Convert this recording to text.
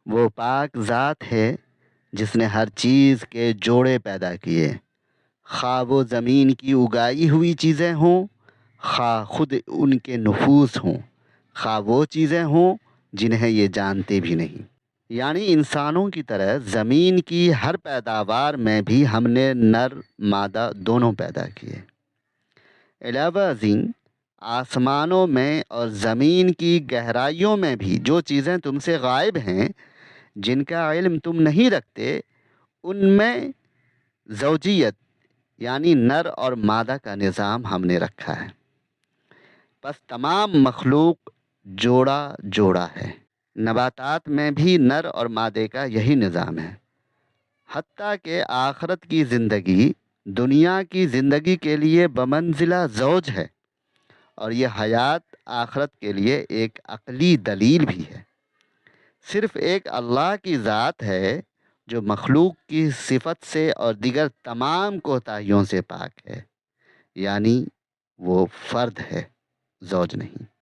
وہ پاک ذات ہے جس نے ہر چیز کے جوڑے پیدا کیے، خواہ وہ زمین کی اگائی ہوئی چیزیں ہوں، خواہ خود ان کے نفوس ہوں، خواہ وہ چیزیں ہوں جنہیں یہ جانتے بھی نہیں۔ یعنی انسانوں کی طرح زمین کی ہر پیداوار میں بھی ہم نے نر مادہ دونوں پیدا کیے۔ علاوہ ازیں آسمانوں میں اور زمین کی گہرائیوں میں بھی جو چیزیں تم سے غائب ہیں، جن کا علم تم نہیں رکھتے، ان میں زوجیت یعنی نر اور مادہ کا نظام ہم نے رکھا ہے۔ بس تمام مخلوق جوڑا جوڑا ہے۔ نباتات میں بھی نر اور مادے کا یہی نظام ہے، حتیٰ کہ آخرت کی زندگی دنیا کی زندگی کے لیے بمنزلہ زوج ہے، اور یہ حیات آخرت کے لیے ایک عقلی دلیل بھی ہے۔ صرف ایک اللہ کی ذات ہے جو مخلوق کی صفت سے اور دیگر تمام کوتاہیوں سے پاک ہے، یعنی وہ فرد ہے، زوج نہیں۔